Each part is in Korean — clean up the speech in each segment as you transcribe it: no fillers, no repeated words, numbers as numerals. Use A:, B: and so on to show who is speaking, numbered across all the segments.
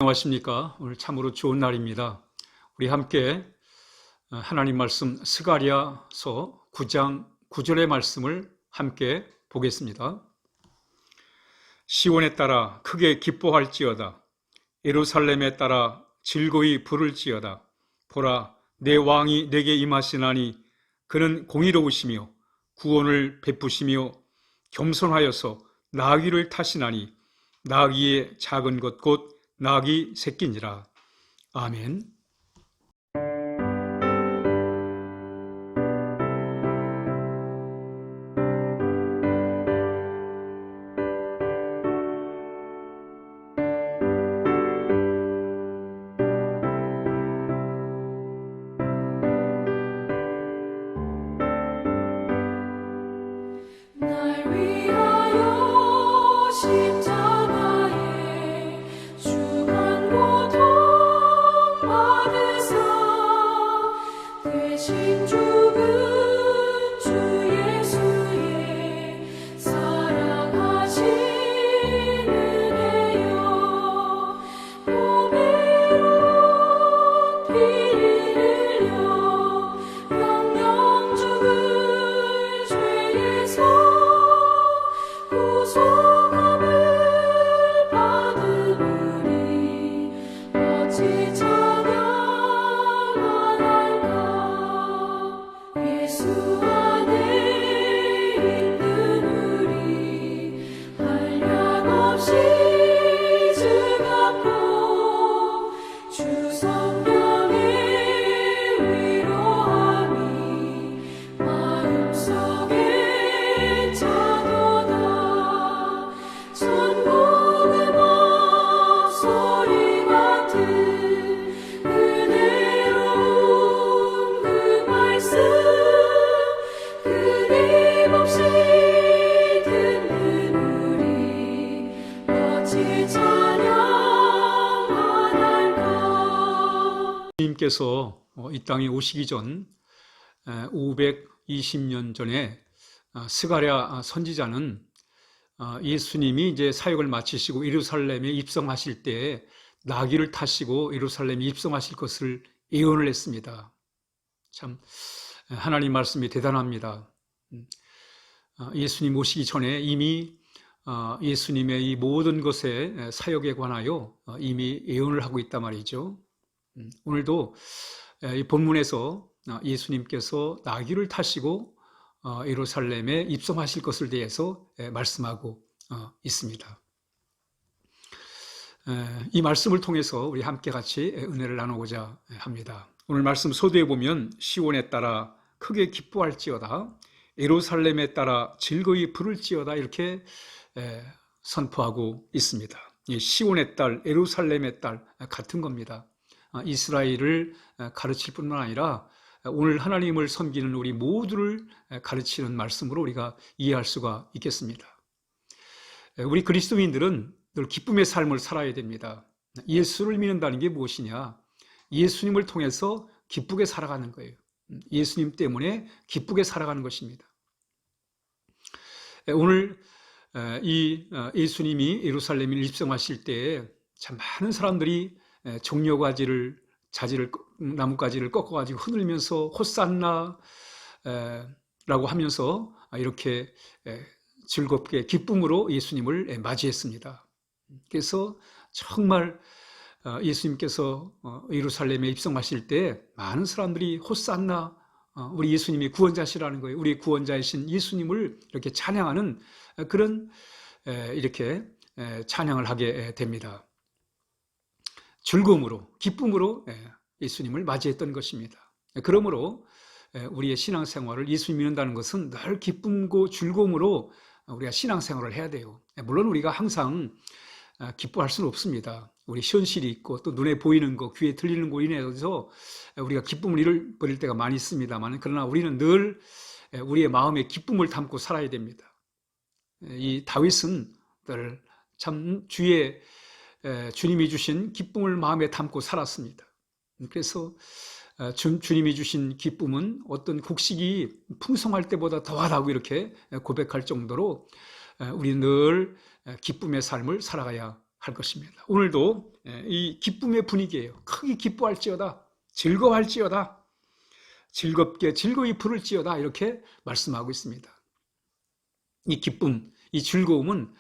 A: 안녕하십니까? 오늘 참으로 좋은 날입니다. 우리 함께 하나님 말씀 스가랴서 9장 9절의 말씀을 함께 보겠습니다. 시온에 따라 크게 기뻐할지어다. 예루살렘에 따라 즐거이 부를지어다. 보라, 내 왕이 내게 임하시나니 그는 공의로우시며 구원을 베푸시며 겸손하여서 나귀를 타시나니 나귀의 작은 것 곧 나귀 새끼니라. 아멘.
B: 날 위하여 십자가에 주간 고통 받으사 대신 죽은 주 예수의 사랑하신 은혜여 보배로운 피를 흘려 영영 죽을 죄에서 구속함을 받으므리 어찌 찬양하날까. 예수 안에 있는 우리 한량없이 즐겁고 주 성령의 위로함이 마음속에 차도다. 천국의 목소리 같은 은혜로운 그 말씀 끊임없이 듣는 우리 어찌 찬양하날까.
A: 주님께서 이 땅에 오시기 전 520년 전에 스가랴 선지자는 예수님이 이제 사역을 마치시고 예루살렘에 입성하실 때 나귀를 타시고 예루살렘에 입성하실 것을 예언을 했습니다. 참 하나님 말씀이 대단합니다. 예수님 오시기 전에 이미 예수님의 이 모든 것에 사역에 관하여 이미 예언을 하고 있단 말이죠. 오늘도 이 본문에서 예수님께서 나귀를 타시고 예루살렘에 입성하실 것을 대해서 말씀하고 있습니다. 이 말씀을 통해서 우리 함께 같이 은혜를 나누고자 합니다. 오늘 말씀 소두에 보면 시온에 따라 크게 기뻐할지어다, 예루살렘에 따라 즐거이 부를지어다 이렇게 선포하고 있습니다. 시온의 딸, 예루살렘의 딸 같은 겁니다. 이스라엘을 가르칠 뿐만 아니라 오늘 하나님을 섬기는 우리 모두를 가르치는 말씀으로 우리가 이해할 수가 있겠습니다. 우리 그리스도인들은 늘 기쁨의 삶을 살아야 됩니다. 예수를 믿는다는 게 무엇이냐? 예수님을 통해서 기쁘게 살아가는 거예요. 예수님 때문에 기쁘게 살아가는 것입니다. 오늘 이 예수님이 예루살렘에 입성하실 때 참 많은 사람들이 종려가지를 나뭇가지를 꺾어가지고 흔들면서 호산나 라고 하면서 이렇게 즐겁게 기쁨으로 예수님을 맞이했습니다. 그래서 정말 예수님께서 예루살렘에 입성하실 때 많은 사람들이 호산나, 우리 예수님이 구원자시라는 거예요. 우리 구원자이신 예수님을 이렇게 찬양하는 그런 이렇게 찬양을 하게 됩니다. 즐거움으로, 기쁨으로 예수님을 맞이했던 것입니다. 그러므로 우리의 신앙생활을 예수님 믿는다는 것은 늘 기쁨과 즐거움으로 우리가 신앙생활을 해야 돼요. 물론 우리가 항상 기뻐할 수는 없습니다. 우리 현실이 있고 또 눈에 보이는 거, 귀에 들리는 거 인해서 우리가 기쁨을 잃어버릴 때가 많이 있습니다만, 그러나 우리는 늘 우리의 마음에 기쁨을 담고 살아야 됩니다. 이 다윗은 늘 참 주님이 주신 기쁨을 마음에 담고 살았습니다. 그래서 주님이 주신 기쁨은 어떤 곡식이 풍성할 때보다 더하다고 이렇게 고백할 정도로 우리 늘 기쁨의 삶을 살아가야 할 것입니다. 오늘도 이 기쁨의 분위기예요. 크게 기뻐할지어다, 즐거워할지어다, 즐겁게 즐거이 부를지어다, 이렇게 말씀하고 있습니다. 이 기쁨, 이 즐거움은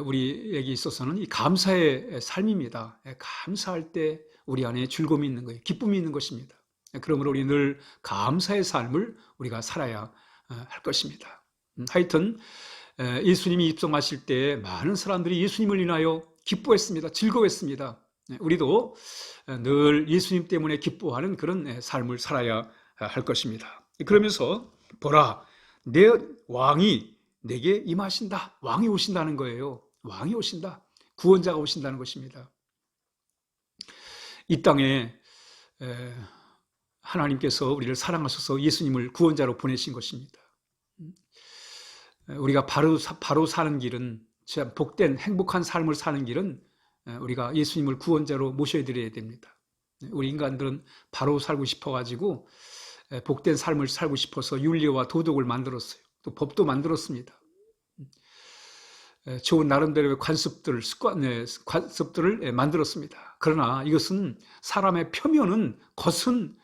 A: 우리에게 있어서는 이 감사의 삶입니다. 감사할 때 우리 안에 즐거움이 있는 거예요. 기쁨이 있는 것입니다. 그러므로 우리 늘 감사의 삶을 우리가 살아야 할 것입니다. 하여튼 예수님이 입성하실 때 많은 사람들이 예수님을 인하여 기뻐했습니다. 즐거워했습니다. 우리도 늘 예수님 때문에 기뻐하는 그런 삶을 살아야 할 것입니다. 그러면서 보라, 내 왕이 내게 임하신다. 왕이 오신다는 거예요. 왕이 오신다. 구원자가 오신다는 것입니다. 이 땅에 하나님께서 우리를 사랑하셔서 예수님을 구원자로 보내신 것입니다. 우리가 바로 사는 길은, 복된 행복한 삶을 사는 길은 우리가 예수님을 구원자로 모셔드려야 됩니다. 우리 인간들은 바로 살고 싶어가지고 복된 삶을 살고 싶어서 윤리와 도덕을 만들었어요. 또 법도 만들었습니다. 좋은 나름대로의 관습들을 만들었습니다. 그러나 이것은 사람의 표면은, 겉은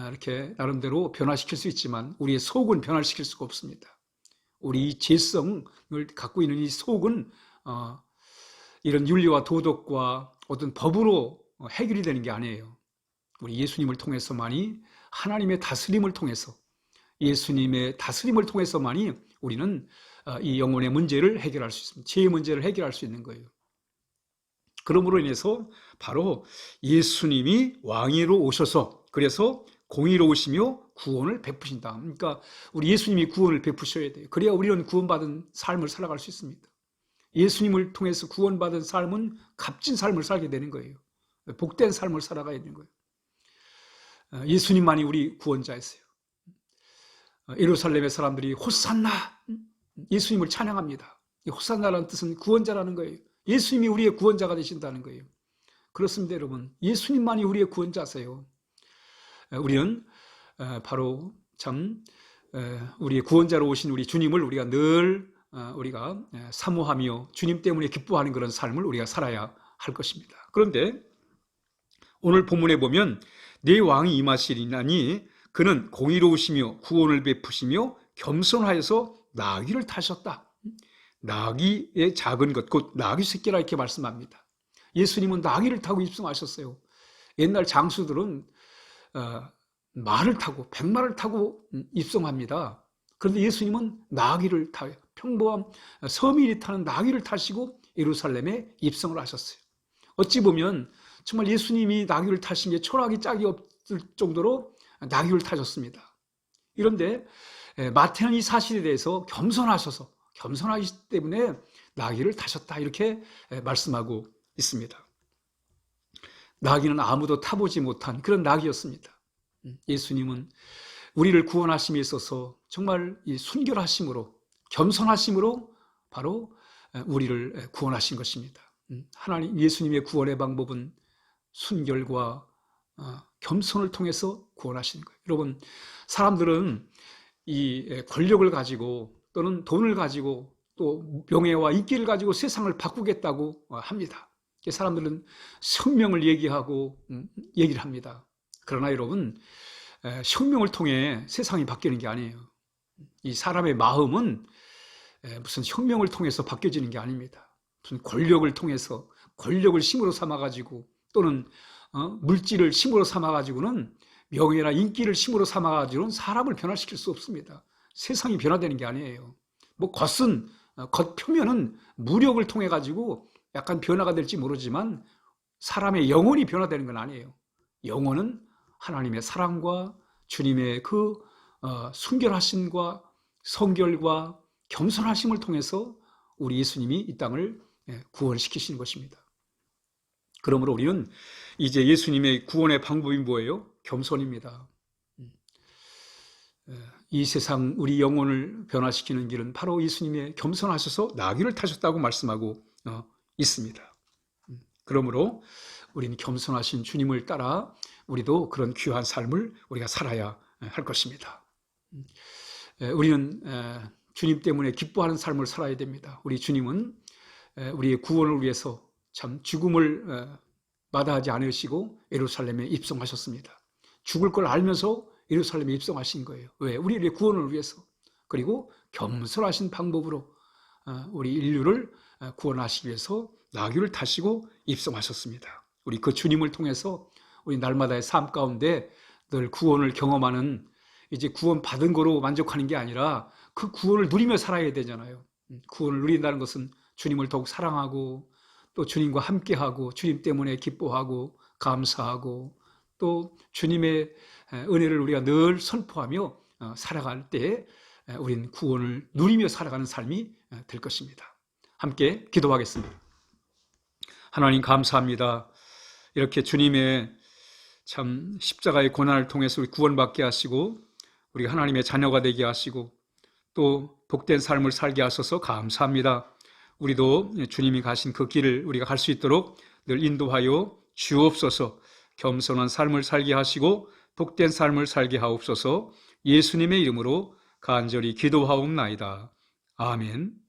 A: 이렇게 나름대로 변화시킬 수 있지만 우리의 속은 변화시킬 수가 없습니다. 우리 죄성을 갖고 있는 이 속은 이런 윤리와 도덕과 어떤 법으로 해결이 되는 게 아니에요. 우리 예수님을 통해서만이, 하나님의 다스림을 통해서, 예수님의 다스림을 통해서만이 우리는 이 영혼의 문제를 해결할 수 있습니다. 죄의 문제를 해결할 수 있는 거예요. 그러므로 인해서 바로 예수님이 왕위로 오셔서, 그래서 공의로우시며 구원을 베푸신다. 그러니까 우리 예수님이 구원을 베푸셔야 돼요. 그래야 우리는 구원받은 삶을 살아갈 수 있습니다. 예수님을 통해서 구원받은 삶은 값진 삶을 살게 되는 거예요. 복된 삶을 살아가야 되는 거예요. 예수님만이 우리 구원자였어요. 예루살렘의 사람들이 호산나, 예수님을 찬양합니다. 이 호산나라는 뜻은 구원자라는 거예요. 예수님이 우리의 구원자가 되신다는 거예요. 그렇습니다, 여러분. 예수님만이 우리의 구원자세요. 우리는 바로 참 우리의 구원자로 오신 우리 주님을 우리가 늘 우리가 사모하며 주님 때문에 기뻐하는 그런 삶을 우리가 살아야 할 것입니다. 그런데 오늘 본문에 보면 내 왕이 임하시리나니 그는 공의로우시며 구원을 베푸시며 겸손하여서 나귀를 타셨다. 나귀의 작은 것, 곧 나귀 새끼라 이렇게 말씀합니다. 예수님은 나귀를 타고 입성하셨어요. 옛날 장수들은 말을 타고, 백마를 타고 입성합니다. 그런데 예수님은 나귀를 타요. 평범한 서민이 타는 나귀를 타시고 예루살렘에 입성을 하셨어요. 어찌 보면 정말 예수님이 나귀를 타신 게 초라하기 짝이 없을 정도로 나귀를 타셨습니다. 그런데 마태는 이 사실에 대해서 겸손하시기 때문에 나귀를 타셨다, 이렇게 말씀하고 있습니다. 나귀는 아무도 타보지 못한 그런 나귀였습니다. 예수님은 우리를 구원하심에 있어서 정말 이 순결하심으로, 겸손하심으로 바로 우리를 구원하신 것입니다. 하나님, 예수님의 구원의 방법은 순결과 겸손을 통해서 구원하시는 거예요. 여러분, 사람들은 이 권력을 가지고 또는 돈을 가지고 또 명예와 인기를 가지고 세상을 바꾸겠다고 합니다. 사람들은 혁명을 얘기하고 얘기를 합니다. 그러나 여러분, 혁명을 통해 세상이 바뀌는 게 아니에요. 이 사람의 마음은 무슨 혁명을 통해서 바뀌어지는 게 아닙니다. 무슨 권력을 통해서, 권력을 힘으로 삼아가지고 또는 물질을 힘으로 삼아가지고는, 명예나 인기를 힘으로 삼아가지고는 사람을 변화시킬 수 없습니다. 세상이 변화되는 게 아니에요. 뭐 겉 표면은 무력을 통해 가지고 약간 변화가 될지 모르지만 사람의 영혼이 변화되는 건 아니에요. 영혼은 하나님의 사랑과 주님의 그 순결하심과 성결과 겸손하심을 통해서 우리 예수님이 이 땅을 구원시키시는 것입니다. 그러므로 우리는 이제 예수님의 구원의 방법이 뭐예요? 겸손입니다. 이 세상 우리 영혼을 변화시키는 길은 바로 예수님의 겸손하셔서 나귀를 타셨다고 말씀하고 있습니다. 그러므로 우리는 겸손하신 주님을 따라 우리도 그런 귀한 삶을 우리가 살아야 할 것입니다. 우리는 주님 때문에 기뻐하는 삶을 살아야 됩니다. 우리 주님은 우리의 구원을 위해서 참 죽음을 마다하지 않으시고 예루살렘에 입성하셨습니다. 죽을 걸 알면서 예루살렘에 입성하신 거예요. 왜? 우리의 구원을 위해서. 그리고 겸손하신 방법으로 우리 인류를 구원하시기 위해서 나귀를 타시고 입성하셨습니다. 우리 그 주님을 통해서 우리 날마다의 삶 가운데 늘 구원을 경험하는, 이제 구원 받은 거로 만족하는 게 아니라 그 구원을 누리며 살아야 되잖아요. 구원을 누린다는 것은 주님을 더욱 사랑하고 또 주님과 함께하고 주님 때문에 기뻐하고 감사하고 또 주님의 은혜를 우리가 늘 선포하며 살아갈 때 우리는 구원을 누리며 살아가는 삶이 될 것입니다. 함께 기도하겠습니다. 하나님 감사합니다. 이렇게 주님의 참 십자가의 고난을 통해서 우리 구원받게 하시고 우리가 하나님의 자녀가 되게 하시고 또 복된 삶을 살게 하셔서 감사합니다. 우리도 주님이 가신 그 길을 우리가 갈 수 있도록 늘 인도하여 주옵소서. 겸손한 삶을 살게 하시고 복된 삶을 살게 하옵소서. 예수님의 이름으로 간절히 기도하옵나이다. 아멘.